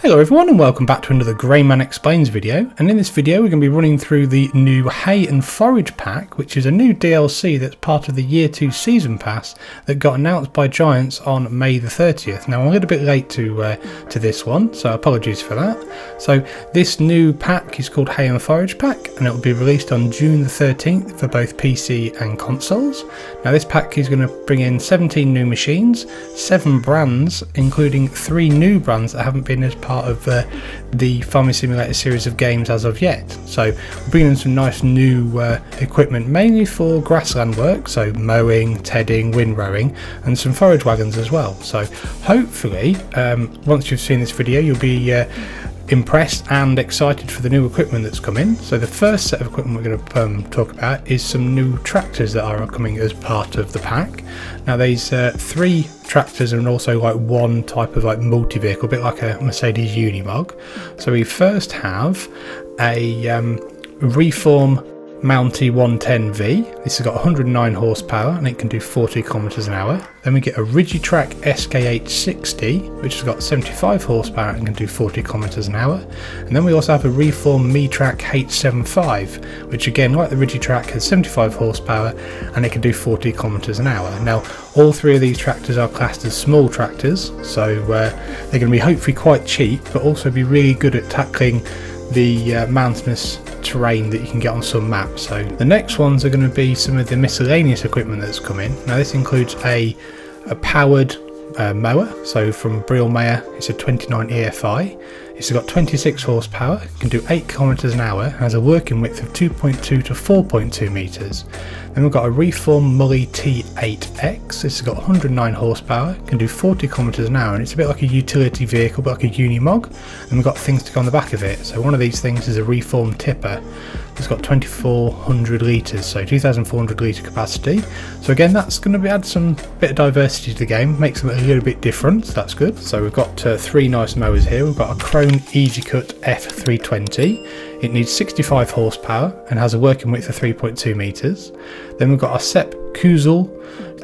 Hello everyone and welcome back to another Grainman Explains video, and in this video we're going to be running through the new Hay and Forage pack, which is a new DLC that's part of the Year 2 Season Pass that got announced by Giants on May the 30th. Now I'm a little bit late to this one, so apologies for that. So this new pack is called Hay and Forage pack, and it will be released on June the 13th for both PC and consoles. Now this pack is going to bring in 17 new machines, 7 brands, including 3 new brands that haven't been as part of the Farming Simulator series of games as of yet. So we're bringing in some nice new equipment, mainly for grassland work, so mowing, tedding, windrowing, and some forage wagons as well. So hopefully once you've seen this video you'll be impressed and excited for the new equipment that's coming. So the first set of equipment we're going to talk about is some new tractors that are coming as part of the pack. Now these 3 tractors and also like one type of like multi-vehicle, a bit like a Mercedes Unimog. So we first have a Reform Mountie 110V. This has got 109 horsepower and it can do 40 kilometers an hour. Then we get a Rigitrack SK860, which has got 75 horsepower and can do 40 kilometers an hour. And then we also have a Reform Mitrack H75, which again, like the Rigitrack, has 75 horsepower and it can do 40 kilometers an hour. Now, all 3 of these tractors are classed as small tractors, so they're going to be hopefully quite cheap, but also be really good at tackling the mountainous terrain that you can get on some maps. So the next ones are going to be some of the miscellaneous equipment that's come in. Now this includes a powered mower, so from Brill-Mayer. It's a 29 EFI. It's got 26 horsepower, can do 8 kilometers an hour, has a working width of 2.2 to 4.2 meters. Then we've got a Reform Mully T8X. This has got 109 horsepower, can do 40 kilometers an hour, and it's a bit like a utility vehicle, but like a Unimog. And we've got things to go on the back of it. So one of these things is a Reform Tipper. It's got 2,400 litres, so 2,400 litre capacity. So again, that's going to add some bit of diversity to the game, makes them a little bit different, so that's good. So we've got 3 nice mowers here. We've got a Krone Easy Cut F320. It needs 65 horsepower and has a working width of 3.2 metres. Then we've got a Sepp Kuzel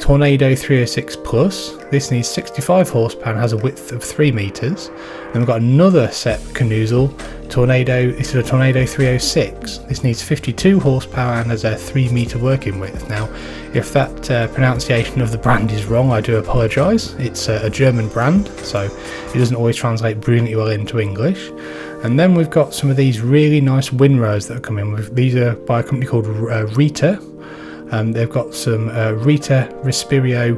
Tornado 306 Plus. This needs 65 horsepower and has a width of 3 metres. Then we've got another Sepp Kuzel Tornado. This is a Tornado 306. This needs 52 horsepower and has a 3 metre working width. Now, if that pronunciation of the brand is wrong, I do apologise. It's a German brand, so it doesn't always translate brilliantly well into English. And then we've got some of these really nice windrowers that are coming. These are by a company called Rita. They've got some Rita Respirio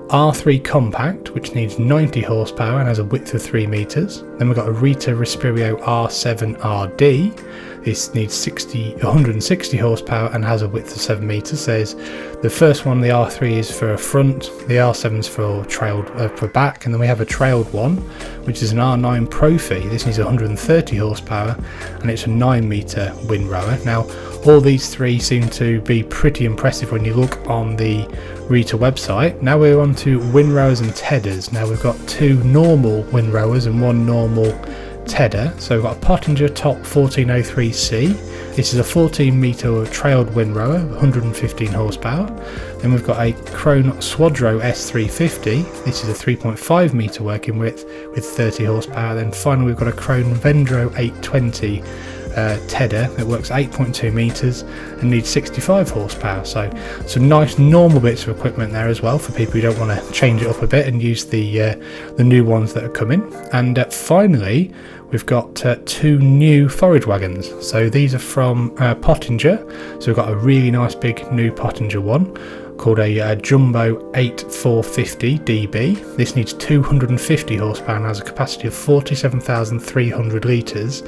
R3 Compact, which needs 90 horsepower and has a width of 3 metres. Then we've got a Rita Respirio R7 RD. This needs 160 horsepower and has a width of 7 metres. There's the first one, the R3 is for a front, the R7's for trailed for back, and then we have a trailed one, which is an R9 Profi. This needs 130 horsepower and it's a 9 metre windrower. Now, all these 3 seem to be pretty impressive when you look on the Rita website. Now we're on to Windrowers and Tedders. Now we've got 2 normal windrowers and 1 normal tedder. So we've got a Pottinger Top 1403C. This is a 14 metre trailed windrower, 115 horsepower. Then we've got a Krone Swadro S350. This is a 3.5 metre working width with 30 horsepower. Then finally we've got a Krone Vendro 820 tedder that works 8.2 metres and needs 65 horsepower. So some nice normal bits of equipment there as well for people who don't want to change it up a bit and use the new ones that are coming. And finally we've got 2 new forage wagons. So these are from Pottinger. So we've got a really nice big new Pottinger one called a Jumbo 8450 DB. This needs 250 horsepower and has a capacity of 47,300 litres.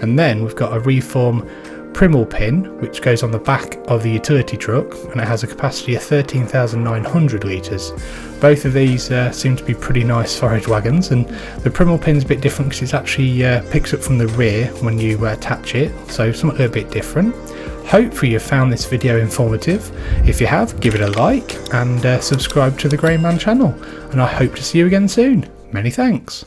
And then we've got a Reform Primmel pin, which goes on the back of the utility truck, and it has a capacity of 13,900 litres. Both of these seem to be pretty nice forage wagons, and the Primmel pin's a bit different because it actually picks up from the rear when you attach it, so something a little bit different. Hopefully you found this video informative. If you have, give it a like and subscribe to the Grainman channel, and I hope to see you again soon. Many thanks.